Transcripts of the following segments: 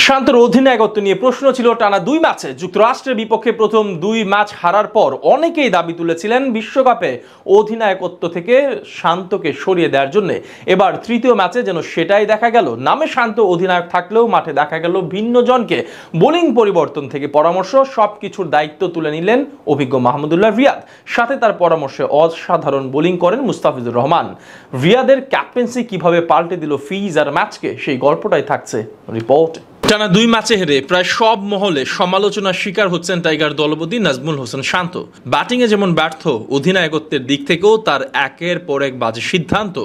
শান্তর অধিনায়কত্ব নিয়ে প্রশ্ন ছিল টানা 2 ম্যাচে যুক্তরাষ্ট্রের বিপক্ষে প্রথম 2 ম্যাচ হারার পর অনেকেই দাবি তুলেছিলেন বিশ্বকাপে অধিনায়কত্ব থেকে শান্তকে সরিয়ে দেওয়ার জন্য। এবার তৃতীয় ম্যাচে যেন সেটাই দেখা গেল। নামে শান্ত অধিনায়ক থাকলেও মাঠে দেখা গেল ভিন্ন জনকে। বোলিং পরিবর্তন থেকে পরামর্শ, সবকিছুর দায়িত্ব তুলে নিলেন অভিজ্ঞ মাহমুদুল্লাহ রিয়াদ। সাথে তার পরামর্শে অসাধারণ বোলিং করেন মুস্তাফিজুর রহমান। রিয়াদের ক্যাপ্টেন্সি কিভাবে পাল্টে দিল ফিজ আর ম্যাচকে, সেই গল্পটাই থাকছে রিপোর্ট। টানা 2 ম্যাচে হেরে প্রায় সব মহলে সমালোচনার শিকার হচ্ছেন টাইগার দলপতি নাজমুল হোসেন শান্ত। ব্যাটিংয়ে যেমন ব্যর্থ, অধিনায়কত্বের দিক থেকেও তার একের পর এক বাজে সিদ্ধান্ত,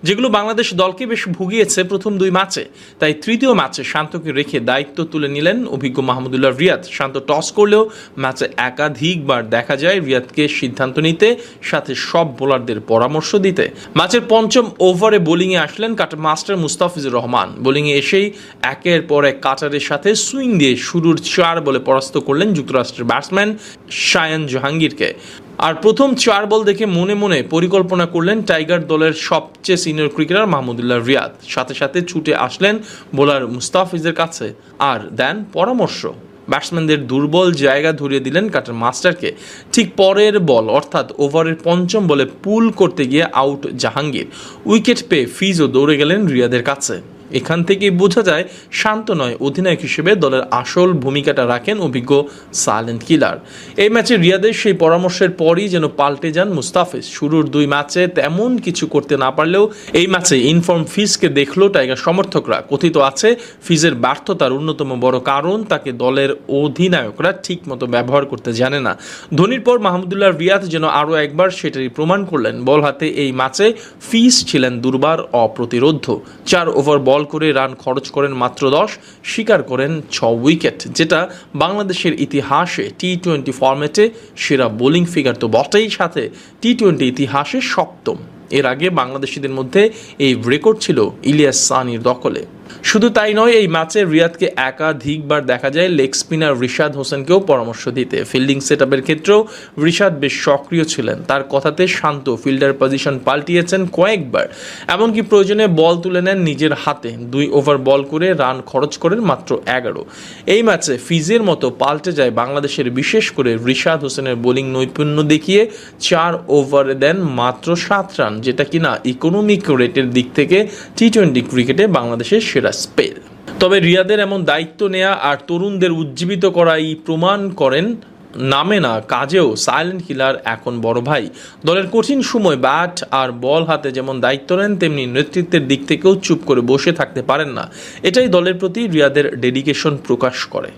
যেগুলো বাংলাদেশ দলকে বেশ ভুগিয়েছে প্রথম 2 ম্যাচে। তাই তৃতীয় ম্যাচে শান্তকে রেখে দায়িত্ব তুলে নিলেন অভিজ্ঞ মাহমুদুল্লাহ রিয়াদ। শান্ত টস করলেও ম্যাচে একাধিকবার দেখা যায় রিয়াদকে সিদ্ধান্ত নিতে, সাথে সব বোলারদের পরামর্শ দিতে। ম্যাচের পঞ্চম ওভারে বোলিংয়ে আসলেন কাট মাস্টার মুস্তাফিজুর রহমান। বোলিংয়ে এসেই একের পর এক কাটারের সাথে সুইং দিয়ে শুরুর 4 বলে পরাস্ত করলেন যুক্তরাষ্ট্রের ব্যাটসম্যান শায়ান জাহাঙ্গীরকে। আর প্রথম 4 বল দেখে মনে মনে পরিকল্পনা করলেন টাইগার দলের সবচেয়ে সিনিয়র ক্রিকেটার মাহমুদুল্লাহ রিয়াদ। সাথে সাথে ছুটে আসলেন বোলার মুস্তাফিজের কাছে আর দেন পরামর্শ। ব্যাটসম্যানদের দুর্বল জায়গা ধরিয়ে দিলেন কাটার মাস্টারকে। ঠিক পরের বল অর্থাৎ ওভারের পঞ্চম বলে পুল করতে গিয়ে আউট জাহাঙ্গীর। উইকেট পেয়ে ফিজও দৌড়ে গেলেন রিয়াদের কাছে। এখান থেকেই বোঝা যায় শান্ত নয়, অধিনায়ক হিসেবে দলের আসল ভূমিকাটা রাখেন অভিজ্ঞ সাইলেন্ট কিলার। এই ম্যাচে রিয়াদের সেই পরামর্শের পরই যেন পাল্টে যান মুস্তাফিজ। শুরুর 2 ম্যাচে তেমন কিছু করতে না পারলেও এই ম্যাচে ইনফর্ম ফিজকে দেখলো টাইগার সমর্থকরা। কথিত আছে ফিজের ব্যর্থতার অন্যতম বড় কারণ তাকে দলের অধিনায়করা ঠিক মতো ব্যবহার করতে জানে না। ধোনির পর মাহমুদুল্লাহ রিয়াদ যেন আরও একবার সেটাই প্রমাণ করলেন। বল হাতে এই ম্যাচে ফিজ ছিলেন দুর্বার, অপ্রতিরোধ্য। 4 ওভার বল করে রান খরচ করেন মাত্র 10, শিকার করেন 6 উইকেট, যেটা বাংলাদেশের ইতিহাসে টি-20 ফরম্যাটে সেরা বোলিং ফিগার তো বটেই, সাথে টি-20 ইতিহাসে 7ম। এর আগে বাংলাদেশিদের মধ্যে এই রেকর্ড ছিল ইলিয়াস সানির দখলে। শুধু তাই নয়, এই ম্যাচে রিয়াদকে একাধিকবার দেখা যায় লেগ স্পিনার রিশাদ হোসেনকেও পরামর্শ দিতে। ফিল্ডিং সেটআপের ক্ষেত্রেও রিশাদ বেশ সক্রিয় ছিলেন। তার কথাতে শান্ত ফিল্ডার পজিশন পাল্টিয়েছেন কয়েকবার, এমনকি প্রয়োজনে বল তুলে নেন নিজের হাতে। 2 ওভার বল করে রান খরচ করেন মাত্র 11। এই ম্যাচে ফিজের মতো পাল্টে যায় বাংলাদেশের, বিশেষ করে রিশাদ হোসেনের বোলিং নৈপুণ্য দেখিয়ে 4 ওভারে দেন মাত্র 7 রান, যেটা কিনা ইকোনমিক রেটের দিক থেকে টি-20 ক্রিকেটে বাংলাদেশের সেরা স্পেল। তবে রিয়াদের এমন দায়িত্ব নেয়া আর তরুণদের উজ্জীবিত করাই প্রমাণ করেন নামে না কাজেও সাইলেন্ট কিলার এখন বড় ভাই। দলের কঠিন সময় ব্যাট আর বল হাতে যেমন দায়িত্ব নেন, তেমনি নেতৃত্বের দিক থেকেও চুপ করে বসে থাকতে পারেন না। এটাই দলের প্রতি রিয়াদের ডেডিকেশন প্রকাশ করে।